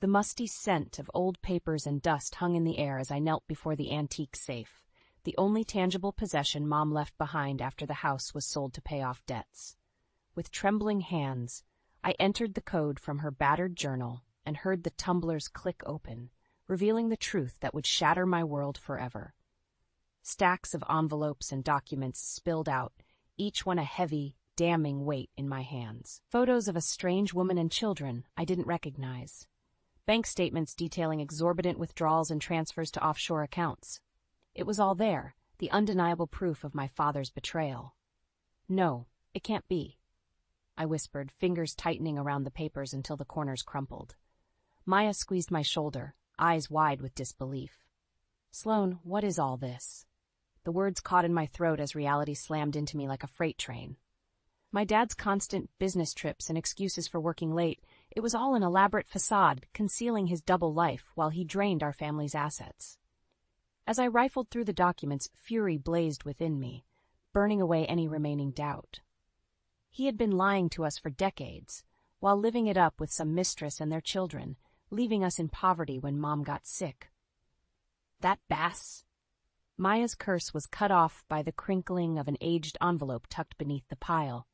The musty scent of old papers and dust hung in the air as I knelt before the antique safe, the only tangible possession Mom left behind after the house was sold to pay off debts. With trembling hands, I entered the code from her battered journal and heard the tumblers click open, revealing the truth that would shatter my world forever. Stacks of envelopes and documents spilled out, each one a heavy, damning weight in my hands. Photos of a strange woman and children I didn't recognize. Bank statements detailing exorbitant withdrawals and transfers to offshore accounts. It was all there, the undeniable proof of my father's betrayal. No, it can't be, I whispered, fingers tightening around the papers until the corners crumpled. Maya squeezed my shoulder, eyes wide with disbelief. Sloan, what is all this? The words caught in my throat as reality slammed into me like a freight train. My dad's constant business trips and excuses for working late, it was all an elaborate facade concealing his double life while he drained our family's assets. As I rifled through the documents, fury blazed within me, burning away any remaining doubt. He had been lying to us for decades, while living it up with some mistress and their children, leaving us in poverty when Mom got sick. That Bass? Maya's curse was cut off by the crinkling of an aged envelope tucked beneath the pile.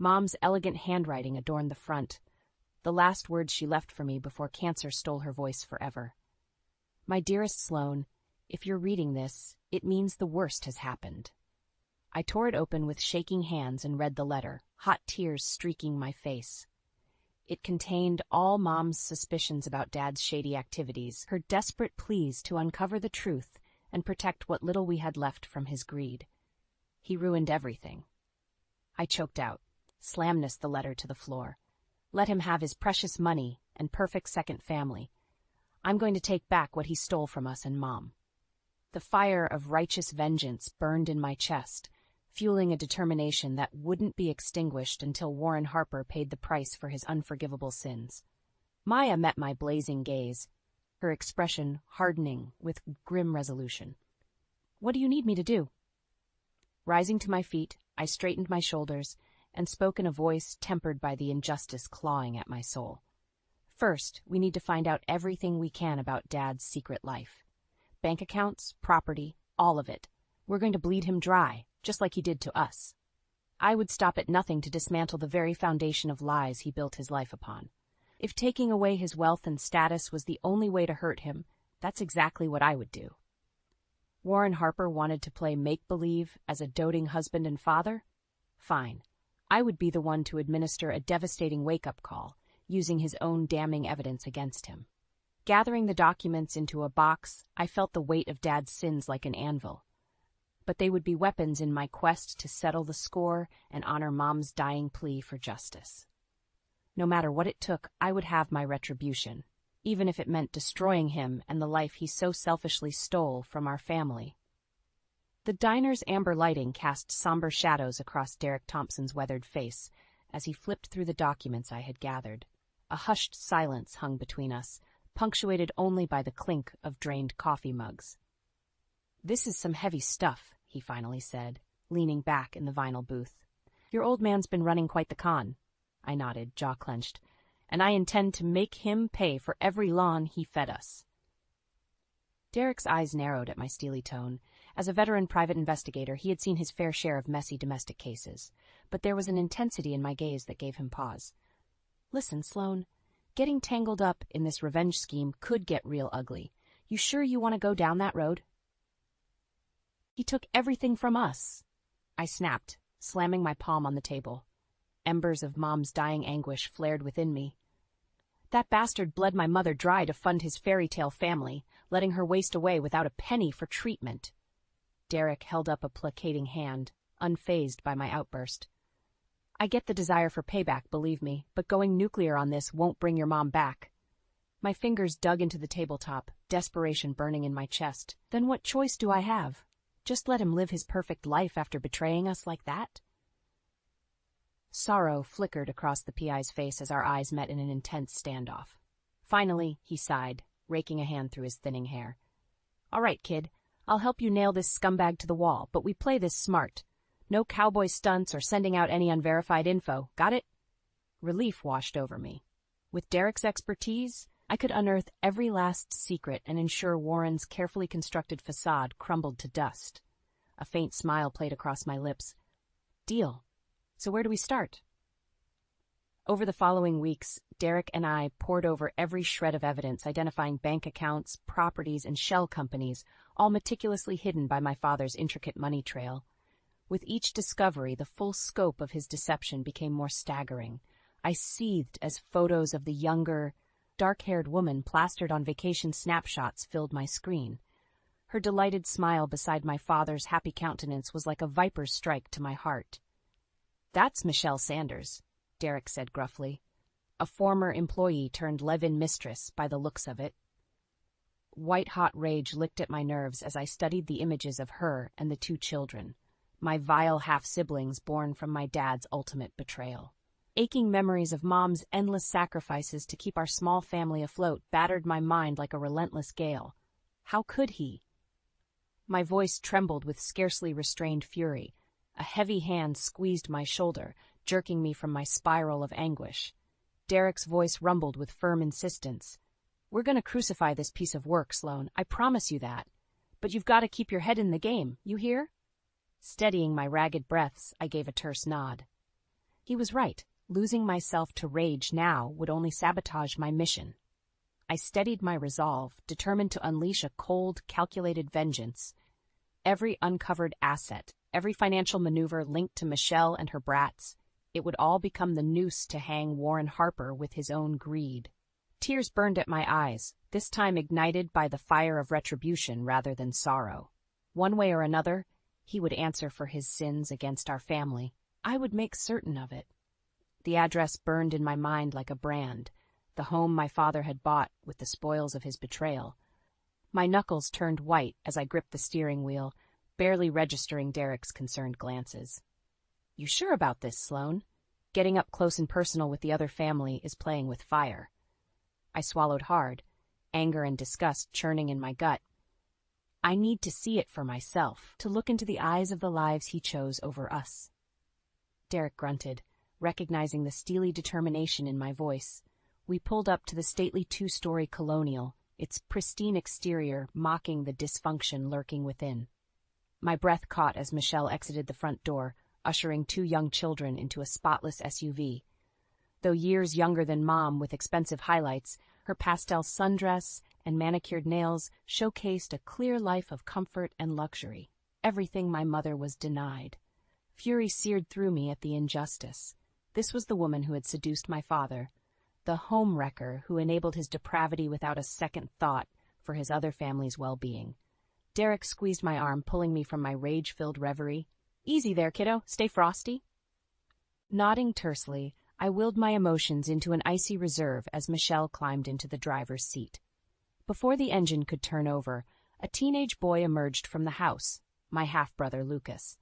Mom's elegant handwriting adorned the front, the last words she left for me before cancer stole her voice forever. My dearest Sloan, if you're reading this, it means the worst has happened. I tore it open with shaking hands and read the letter, hot tears streaking my face. It contained all Mom's suspicions about Dad's shady activities, her desperate pleas to uncover the truth and protect what little we had left from his greed. He ruined everything. I choked out, slammed the letter to the floor. Let him have his precious money and perfect second family. I'm going to take back what he stole from us and Mom. The fire of righteous vengeance burned in my chest, fueling a determination that wouldn't be extinguished until Warren Harper paid the price for his unforgivable sins. Maya met my blazing gaze, her expression hardening with grim resolution. What do you need me to do? Rising to my feet, I straightened my shoulders and spoke in a voice tempered by the injustice clawing at my soul. First, we need to find out everything we can about Dad's secret life. Bank accounts, property, all of it. We're going to bleed him dry, just like he did to us. I would stop at nothing to dismantle the very foundation of lies he built his life upon. If taking away his wealth and status was the only way to hurt him, that's exactly what I would do. Warren Harper wanted to play make-believe as a doting husband and father? Fine. I would be the one to administer a devastating wake-up call, using his own damning evidence against him. Gathering the documents into a box, I felt the weight of Dad's sins like an anvil. But they would be weapons in my quest to settle the score and honor Mom's dying plea for justice. No matter what it took, I would have my retribution, even if it meant destroying him and the life he so selfishly stole from our family. The diner's amber lighting cast somber shadows across Derek Thompson's weathered face as he flipped through the documents I had gathered. A hushed silence hung between us, punctuated only by the clink of drained coffee mugs. "This is some heavy stuff," he finally said, leaning back in the vinyl booth. "Your old man's been running quite the con." I nodded, jaw clenched. "And I intend to make him pay for every lawn he fed us." Derek's eyes narrowed at my steely tone. As a veteran private investigator, he had seen his fair share of messy domestic cases, but there was an intensity in my gaze that gave him pause. "Listen, Sloan, getting tangled up in this revenge scheme could get real ugly. You sure you want to go down that road?" "He took everything from us," I snapped, slamming my palm on the table. Embers of Mom's dying anguish flared within me. "That bastard bled my mother dry to fund his fairy tale family, letting her waste away without a penny for treatment." Derek held up a placating hand, unfazed by my outburst. "I get the desire for payback, believe me, but going nuclear on this won't bring your mom back." My fingers dug into the tabletop, desperation burning in my chest. Then what choice do I have? Just let him live his perfect life after betraying us like that? Sorrow flickered across the PI's face as our eyes met in an intense standoff. Finally, he sighed, raking a hand through his thinning hair. "All right, kid, I'll help you nail this scumbag to the wall, but we play this smart. No cowboy stunts or sending out any unverified info, got it?" Relief washed over me. With Derek's expertise, I could unearth every last secret and ensure Warren's carefully constructed facade crumbled to dust. A faint smile played across my lips. Deal. So where do we start? Over the following weeks, Derek and I pored over every shred of evidence, identifying bank accounts, properties, and shell companies, all meticulously hidden by my father's intricate money trail. With each discovery, the full scope of his deception became more staggering. I seethed as photos of the younger, dark-haired woman plastered on vacation snapshots filled my screen. Her delighted smile beside my father's happy countenance was like a viper's strike to my heart. "That's Michelle Sanders," Derek said gruffly. "A former employee turned live-in mistress, by the looks of it." White-hot rage licked at my nerves as I studied the images of her and the two children, my vile half-siblings born from my dad's ultimate betrayal. Aching memories of Mom's endless sacrifices to keep our small family afloat battered my mind like a relentless gale. How could he? My voice trembled with scarcely restrained fury. A heavy hand squeezed my shoulder, jerking me from my spiral of anguish. Derek's voice rumbled with firm insistence. "We're going to crucify this piece of work, Sloan. I promise you that. But you've got to keep your head in the game, you hear?" Steadying my ragged breaths, I gave a terse nod. He was right. Losing myself to rage now would only sabotage my mission. I steadied my resolve, determined to unleash a cold, calculated vengeance. Every uncovered asset, every financial maneuver linked to Michelle and her brats, it would all become the noose to hang Warren Harper with his own greed. Tears burned at my eyes, this time ignited by the fire of retribution rather than sorrow. One way or another, he would answer for his sins against our family. I would make certain of it. The address burned in my mind like a brand, the home my father had bought with the spoils of his betrayal. My knuckles turned white as I gripped the steering wheel, barely registering Derek's concerned glances. "You sure about this, Sloan? Getting up close and personal with the other family is playing with fire." I swallowed hard, anger and disgust churning in my gut. I need to see it for myself, to look into the eyes of the lives he chose over us. Derek grunted, recognizing the steely determination in my voice. We pulled up to the stately two-story colonial, its pristine exterior mocking the dysfunction lurking within. My breath caught as Michelle exited the front door, ushering two young children into a spotless SUV. Though years younger than Mom with expensive highlights, her pastel sundress and manicured nails showcased a clear life of comfort and luxury, everything my mother was denied. Fury seared through me at the injustice. This was the woman who had seduced my father, the home-wrecker who enabled his depravity without a second thought for his other family's well-being. Derek squeezed my arm, pulling me from my rage-filled reverie. "Easy there, kiddo. Stay frosty." Nodding tersely, I willed my emotions into an icy reserve as Michelle climbed into the driver's seat. Before the engine could turn over, a teenage boy emerged from the house, my half-brother Lucas.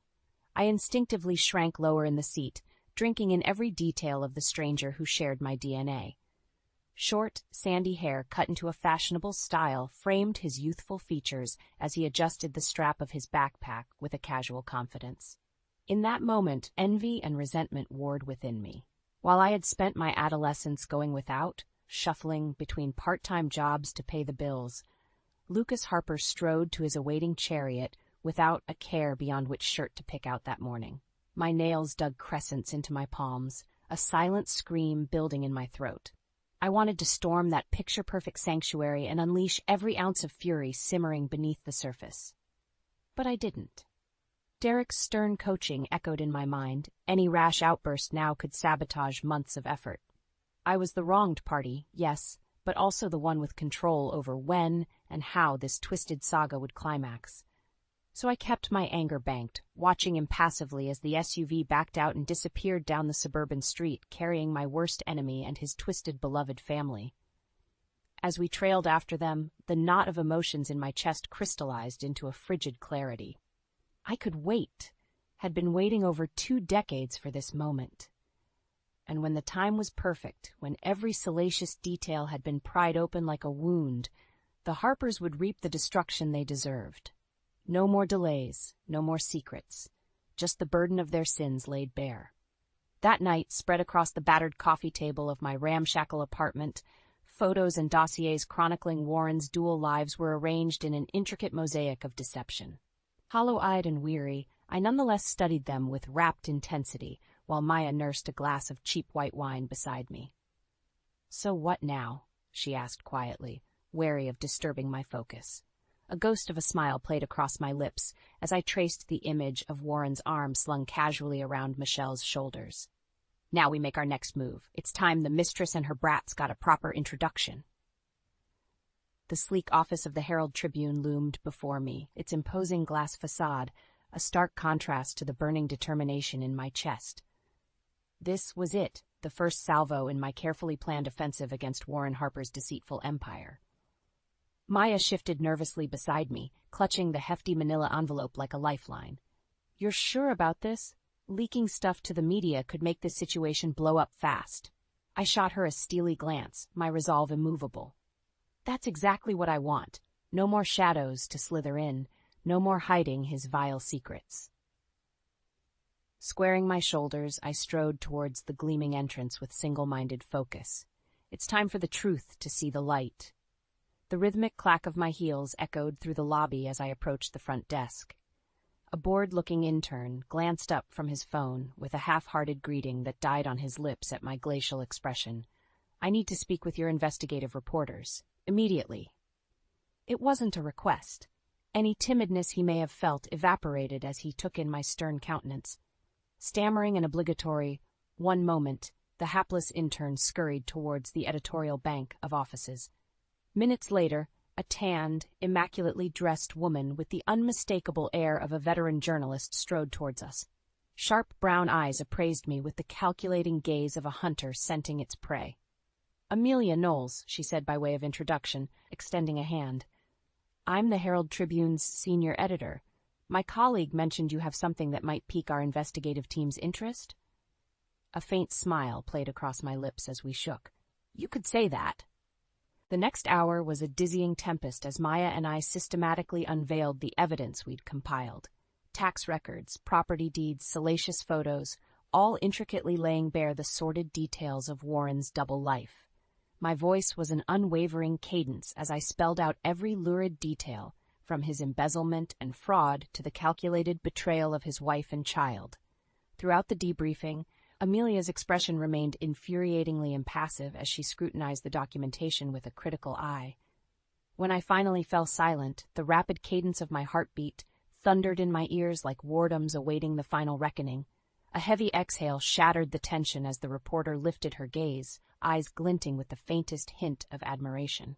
I instinctively shrank lower in the seat, drinking in every detail of the stranger who shared my DNA. Short, sandy hair cut into a fashionable style framed his youthful features as he adjusted the strap of his backpack with a casual confidence. In that moment, envy and resentment warred within me. While I had spent my adolescence going without, shuffling between part-time jobs to pay the bills, Lucas Harper strode to his awaiting chariot without a care beyond which shirt to pick out that morning. My nails dug crescents into my palms, a silent scream building in my throat. I wanted to storm that picture-perfect sanctuary and unleash every ounce of fury simmering beneath the surface. But I didn't. Derek's stern coaching echoed in my mind. Any rash outburst now could sabotage months of effort. I was the wronged party, yes, but also the one with control over when and how this twisted saga would climax. So I kept my anger banked, watching impassively as the SUV backed out and disappeared down the suburban street, carrying my worst enemy and his twisted beloved family. As we trailed after them, the knot of emotions in my chest crystallized into a frigid clarity. I could wait, had been waiting over 2 decades for this moment. And when the time was perfect, when every salacious detail had been pried open like a wound, the Harpers would reap the destruction they deserved. No more delays, no more secrets, just the burden of their sins laid bare. That night, spread across the battered coffee table of my ramshackle apartment, photos and dossiers chronicling Warren's dual lives were arranged in an intricate mosaic of deception. Hollow-eyed and weary, I nonetheless studied them with rapt intensity, while Maya nursed a glass of cheap white wine beside me. "So what now?" she asked quietly, wary of disturbing my focus. A ghost of a smile played across my lips as I traced the image of Warren's arm slung casually around Michelle's shoulders. "Now we make our next move. It's time the mistress and her brats got a proper introduction." The sleek office of the Herald Tribune loomed before me, its imposing glass facade a stark contrast to the burning determination in my chest. This was it, the first salvo in my carefully planned offensive against Warren Harper's deceitful empire. Maya shifted nervously beside me, clutching the hefty manila envelope like a lifeline. "You're sure about this? Leaking stuff to the media could make this situation blow up fast." I shot her a steely glance, my resolve immovable. "That's exactly what I want. No more shadows to slither in, no more hiding his vile secrets." Squaring my shoulders, I strode towards the gleaming entrance with single-minded focus. It's time for the truth to see the light. The rhythmic clack of my heels echoed through the lobby as I approached the front desk. A bored-looking intern glanced up from his phone with a half-hearted greeting that died on his lips at my glacial expression. "I need to speak with your investigative reporters. Immediately." It wasn't a request. Any timidness he may have felt evaporated as he took in my stern countenance. Stammering an obligatory, "One moment," the hapless intern scurried towards the editorial bank of offices. Minutes later, a tanned, immaculately dressed woman with the unmistakable air of a veteran journalist strode towards us. Sharp brown eyes appraised me with the calculating gaze of a hunter scenting its prey. "Amelia Knowles," she said by way of introduction, extending a hand. "I'm the Herald Tribune's senior editor. My colleague mentioned you have something that might pique our investigative team's interest." A faint smile played across my lips as we shook. "You could say that." The next hour was a dizzying tempest as Maya and I systematically unveiled the evidence we'd compiled. Tax records, property deeds, salacious photos, all intricately laying bare the sordid details of Warren's double life. My voice was an unwavering cadence as I spelled out every lurid detail, from his embezzlement and fraud to the calculated betrayal of his wife and child. Throughout the debriefing, Amelia's expression remained infuriatingly impassive as she scrutinized the documentation with a critical eye. When I finally fell silent, the rapid cadence of my heartbeat thundered in my ears like wardens awaiting the final reckoning. A heavy exhale shattered the tension as the reporter lifted her gaze, eyes glinting with the faintest hint of admiration.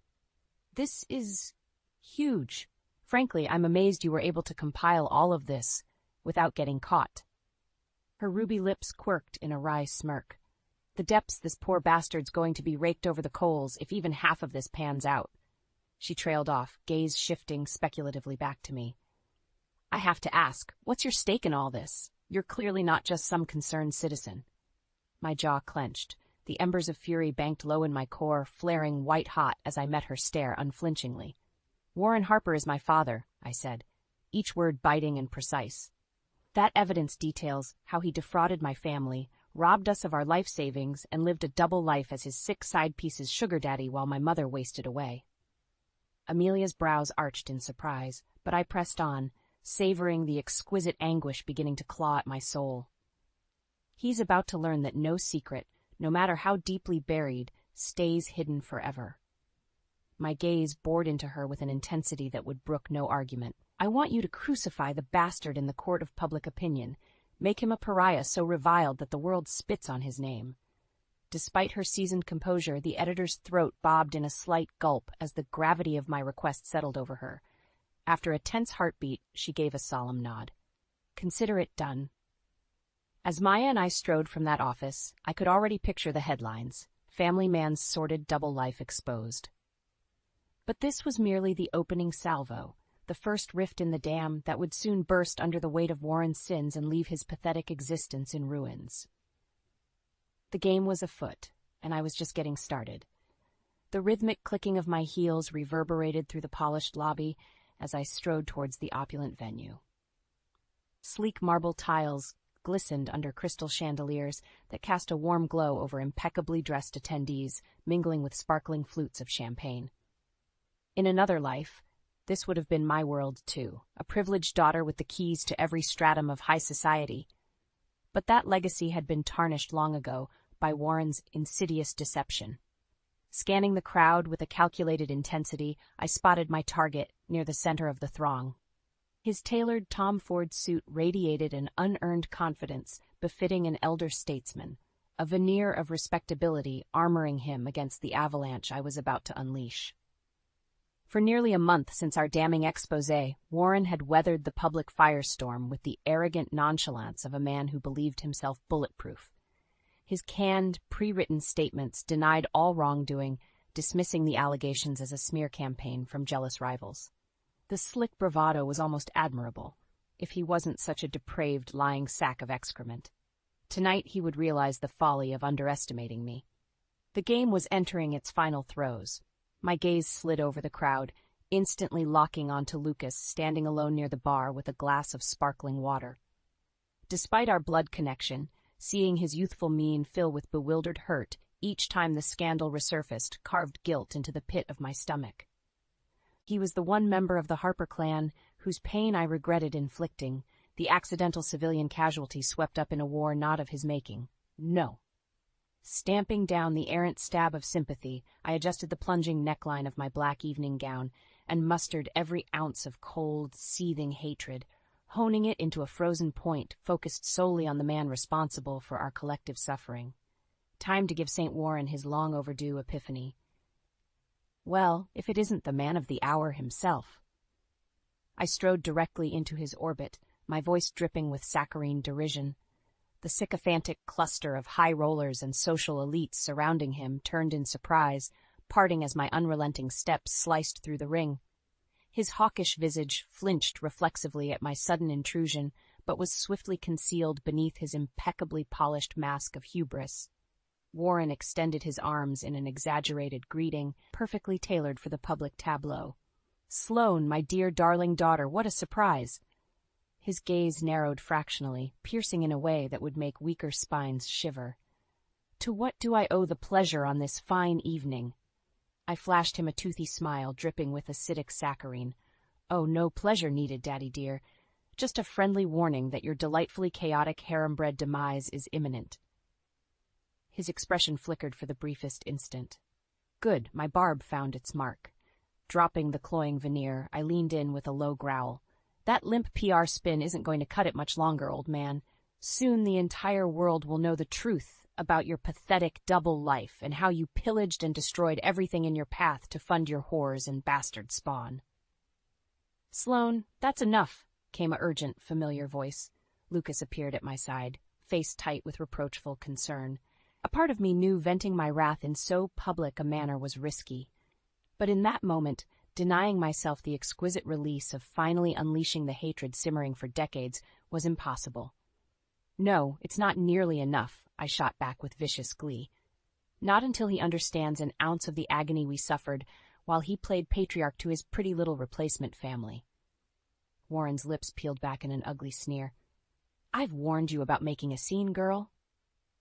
"This is huge. Frankly, I'm amazed you were able to compile all of this without getting caught." Her ruby lips quirked in a wry smirk. "The depths this poor bastard's going to be raked over the coals if even half of this pans out." She trailed off, gaze shifting speculatively back to me. "I have to ask, what's your stake in all this? You're clearly not just some concerned citizen." My jaw clenched. The embers of fury banked low in my core, flaring white-hot as I met her stare unflinchingly. "Warren Harper is my father," I said, each word biting and precise. "That evidence details how he defrauded my family, robbed us of our life savings, and lived a double life as his 6 side pieces sugar daddy while my mother wasted away." Amelia's brows arched in surprise, but I pressed on, savoring the exquisite anguish beginning to claw at my soul. "He's about to learn that no secret, no matter how deeply buried, stays hidden forever." My gaze bored into her with an intensity that would brook no argument. "I want you to crucify the bastard in the court of public opinion, make him a pariah so reviled that the world spits on his name." Despite her seasoned composure, the editor's throat bobbed in a slight gulp as the gravity of my request settled over her. After a tense heartbeat, she gave a solemn nod. "Consider it done." As Maya and I strode from that office, I could already picture the headlines: "Family Man's Sordid Double Life Exposed." But this was merely the opening salvo, the first rift in the dam that would soon burst under the weight of Warren's sins and leave his pathetic existence in ruins. The game was afoot, and I was just getting started. The rhythmic clicking of my heels reverberated through the polished lobby as I strode towards the opulent venue. Sleek marble tiles glistened under crystal chandeliers that cast a warm glow over impeccably dressed attendees, mingling with sparkling flutes of champagne. In another life, this would have been my world too, a privileged daughter with the keys to every stratum of high society. But that legacy had been tarnished long ago by Warren's insidious deception. Scanning the crowd with a calculated intensity, I spotted my target near the center of the throng. His tailored Tom Ford suit radiated an unearned confidence befitting an elder statesman, a veneer of respectability armoring him against the avalanche I was about to unleash. For nearly a month since our damning exposé, Warren had weathered the public firestorm with the arrogant nonchalance of a man who believed himself bulletproof. His canned, pre-written statements denied all wrongdoing, dismissing the allegations as a smear campaign from jealous rivals. The slick bravado was almost admirable, if he wasn't such a depraved, lying sack of excrement. Tonight he would realize the folly of underestimating me. The game was entering its final throes. My gaze slid over the crowd, instantly locking onto Lucas standing alone near the bar with a glass of sparkling water. Despite our blood connection, seeing his youthful mien fill with bewildered hurt each time the scandal resurfaced carved guilt into the pit of my stomach. He was the one member of the Harper clan whose pain I regretted inflicting, the accidental civilian casualty swept up in a war not of his making. No. Stamping down the errant stab of sympathy, I adjusted the plunging neckline of my black evening gown and mustered every ounce of cold, seething hatred, honing it into a frozen point focused solely on the man responsible for our collective suffering. Time to give St. Warren his long-overdue epiphany. Well, if it isn't the man of the hour himself. I strode directly into his orbit, my voice dripping with saccharine derision. The sycophantic cluster of high rollers and social elites surrounding him turned in surprise, parting as my unrelenting steps sliced through the ring. His hawkish visage flinched reflexively at my sudden intrusion, but was swiftly concealed beneath his impeccably polished mask of hubris. Warren extended his arms in an exaggerated greeting, perfectly tailored for the public tableau. "Sloane, my dear darling daughter, what a surprise!" His gaze narrowed fractionally, piercing in a way that would make weaker spines shiver. "To what do I owe the pleasure on this fine evening?" I flashed him a toothy smile dripping with acidic saccharine. "Oh, no pleasure needed, Daddy dear. Just a friendly warning that your delightfully chaotic harem-bred demise is imminent." His expression flickered for the briefest instant. Good, my barb found its mark. Dropping the cloying veneer, I leaned in with a low growl. "That limp PR spin isn't going to cut it much longer, old man. Soon the entire world will know the truth about your pathetic double life and how you pillaged and destroyed everything in your path to fund your whores and bastard spawn." "Sloane, that's enough," came a urgent, familiar voice. Lucas appeared at my side, face tight with reproachful concern. A part of me knew venting my wrath in so public a manner was risky. But in that moment, denying myself the exquisite release of finally unleashing the hatred simmering for decades was impossible. "No, it's not nearly enough," I shot back with vicious glee. "Not until he understands an ounce of the agony we suffered while he played patriarch to his pretty little replacement family." Warren's lips peeled back in an ugly sneer. "I've warned you about making a scene, girl."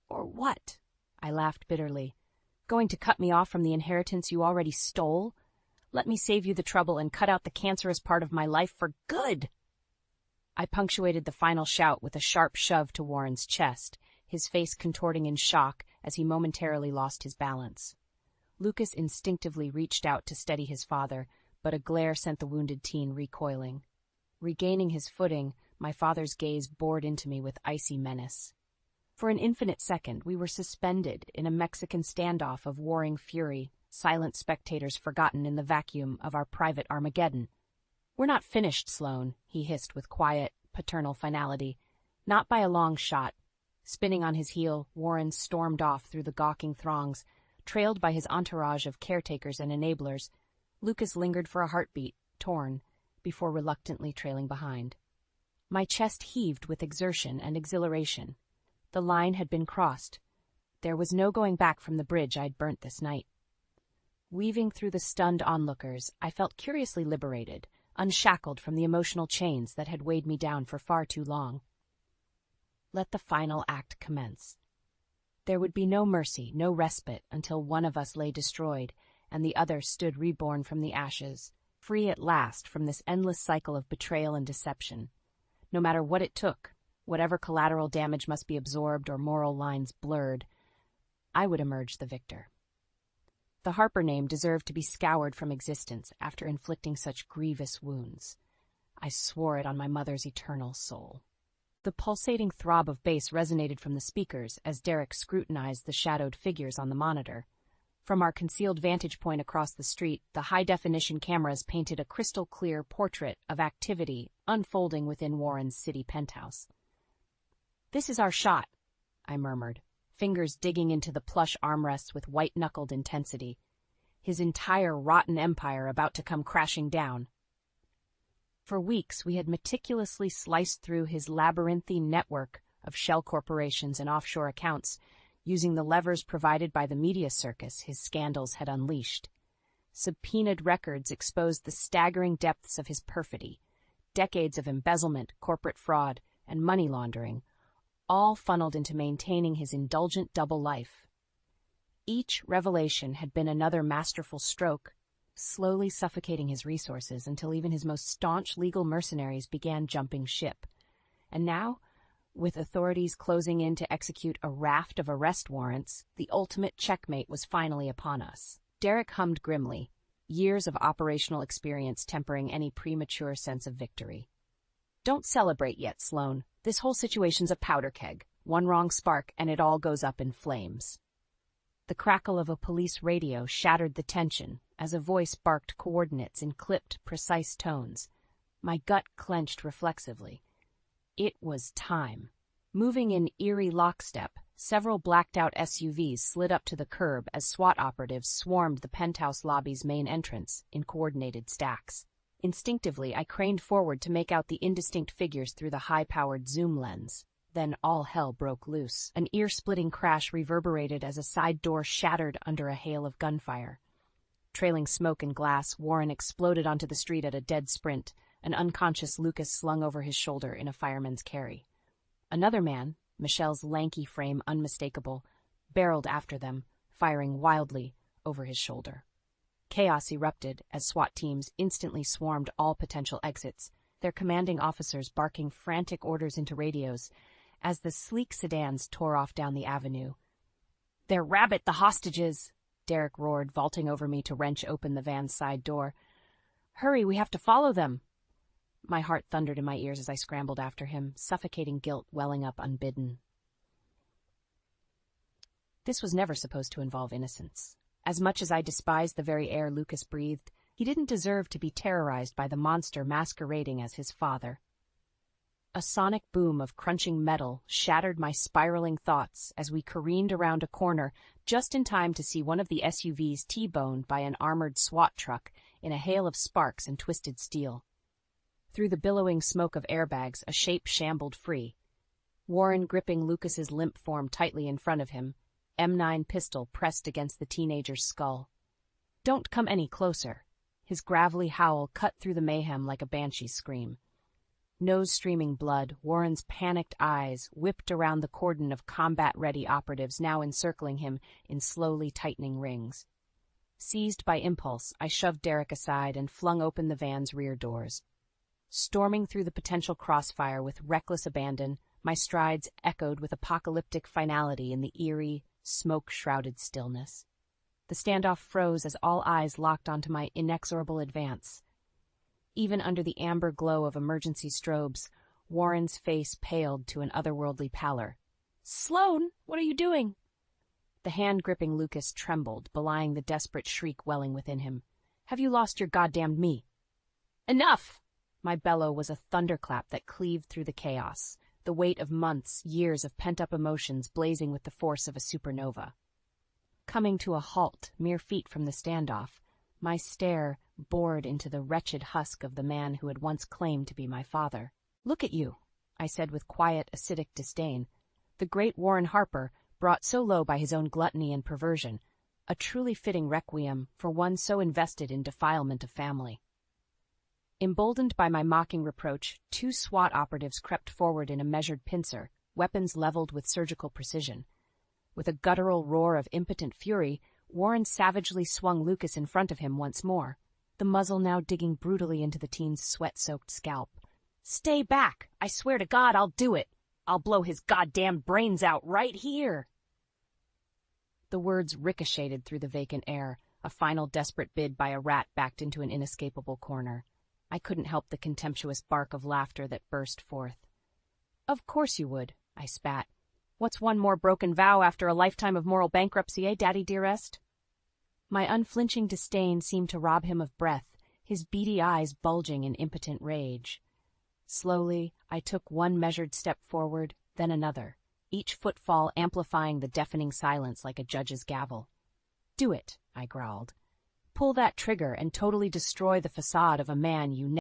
"Or what?" I laughed bitterly. "Going to cut me off from the inheritance you already stole? Let me save you the trouble and cut out the cancerous part of my life for good." I punctuated the final shout with a sharp shove to Warren's chest, his face contorting in shock as he momentarily lost his balance. Lucas instinctively reached out to steady his father, but a glare sent the wounded teen recoiling. Regaining his footing, my father's gaze bored into me with icy menace. For an infinite second, we were suspended in a Mexican standoff of warring fury, silent spectators forgotten in the vacuum of our private Armageddon. "We're not finished, Sloane," he hissed with quiet, paternal finality. "Not by a long shot." Spinning on his heel, Warren stormed off through the gawking throngs, trailed by his entourage of caretakers and enablers. Lucas lingered for a heartbeat, torn, before reluctantly trailing behind. My chest heaved with exertion and exhilaration. The line had been crossed. There was no going back from the bridge I'd burnt this night. Weaving through the stunned onlookers, I felt curiously liberated, unshackled from the emotional chains that had weighed me down for far too long. let the final act commence. There would be no mercy, no respite, until one of us lay destroyed, and the other stood reborn from the ashes, free at last from this endless cycle of betrayal and deception. No matter what it took, whatever collateral damage must be absorbed or moral lines blurred, I would emerge the victor. The Harper name deserved to be scoured from existence after inflicting such grievous wounds. I swore it on my mother's eternal soul. The pulsating throb of bass resonated from the speakers as Derek scrutinized the shadowed figures on the monitor. From our concealed vantage point across the street, the high-definition cameras painted a crystal-clear portrait of activity unfolding within Warren's city penthouse. "This is our shot," I murmured, fingers digging into the plush armrests with white-knuckled intensity. His entire rotten empire about to come crashing down. For weeks, we had meticulously sliced through his labyrinthine network of shell corporations and offshore accounts, using the levers provided by the media circus his scandals had unleashed. Subpoenaed records exposed the staggering depths of his perfidy, decades of embezzlement, corporate fraud, and money laundering, all funneled into maintaining his indulgent double life. Each revelation had been another masterful stroke, slowly suffocating his resources until even his most staunch legal mercenaries began jumping ship. And now, with authorities closing in to execute a raft of arrest warrants, the ultimate checkmate was finally upon us. Derek hummed grimly, years of operational experience tempering any premature sense of victory. "Don't celebrate yet, Sloan. This whole situation's a powder keg. One wrong spark and it all goes up in flames." The crackle of a police radio shattered the tension as a voice barked coordinates in clipped, precise tones. My gut clenched reflexively. It was time. Moving in eerie lockstep, several blacked-out SUVs slid up to the curb as SWAT operatives swarmed the penthouse lobby's main entrance in coordinated stacks. Instinctively, I craned forward to make out the indistinct figures through the high-powered zoom lens. Then all hell broke loose. An ear-splitting crash reverberated as a side door shattered under a hail of gunfire. Trailing smoke and glass, Warren exploded onto the street at a dead sprint, an unconscious Lucas slung over his shoulder in a fireman's carry. Another man, Michelle's lanky frame unmistakable, barreled after them, firing wildly over his shoulder. Chaos erupted as SWAT teams instantly swarmed all potential exits, their commanding officers barking frantic orders into radios as the sleek sedans tore off down the avenue. "They're Rabbit, the hostages!" Derek roared, vaulting over me to wrench open the van's side door. "Hurry, we have to follow them!" My heart thundered in my ears as I scrambled after him, suffocating guilt welling up unbidden. This was never supposed to involve innocence. As much as I despised the very air Lucas breathed, he didn't deserve to be terrorized by the monster masquerading as his father. A sonic boom of crunching metal shattered my spiraling thoughts as we careened around a corner just in time to see one of the SUVs T-boned by an armored SWAT truck in a hail of sparks and twisted steel. Through the billowing smoke of airbags, a shape shambled free. Warren gripping Lucas's limp form tightly in front of him, M9 pistol pressed against the teenager's skull. "Don't come any closer." His gravelly howl cut through the mayhem like a banshee's scream. Nose streaming blood, Warren's panicked eyes whipped around the cordon of combat-ready operatives now encircling him in slowly tightening rings. Seized by impulse, I shoved Derek aside and flung open the van's rear doors. Storming through the potential crossfire with reckless abandon, my strides echoed with apocalyptic finality in the eerie, smoke-shrouded stillness. The standoff froze as all eyes locked onto my inexorable advance. Even under the amber glow of emergency strobes, Warren's face paled to an otherworldly pallor. "Sloan, what are you doing?" The hand gripping Lucas trembled, belying the desperate shriek welling within him. "Have you lost your goddamned me?" "Enough!" My bellow was a thunderclap that cleaved through the chaos, the weight of months, years of pent-up emotions blazing with the force of a supernova. Coming to a halt mere feet from the standoff, my stare bored into the wretched husk of the man who had once claimed to be my father. "Look at you," I said with quiet, acidic disdain. The great Warren Harper, brought so low by his own gluttony and perversion, a truly fitting requiem for one so invested in defilement of family. Emboldened by my mocking reproach, 2 SWAT operatives crept forward in a measured pincer, weapons leveled with surgical precision. With a guttural roar of impotent fury, Warren savagely swung Lucas in front of him once more, the muzzle now digging brutally into the teen's sweat-soaked scalp. "Stay back! I swear to God I'll do it! I'll blow his goddamn brains out right here!" The words ricocheted through the vacant air, a final desperate bid by a rat backed into an inescapable corner. I couldn't help the contemptuous bark of laughter that burst forth. "Of course you would," I spat. "What's one more broken vow after a lifetime of moral bankruptcy, eh, Daddy dearest?" My unflinching disdain seemed to rob him of breath, his beady eyes bulging in impotent rage. Slowly, I took one measured step forward, then another, each footfall amplifying the deafening silence like a judge's gavel. "Do it," I growled. "Pull that trigger and totally destroy the facade of a man you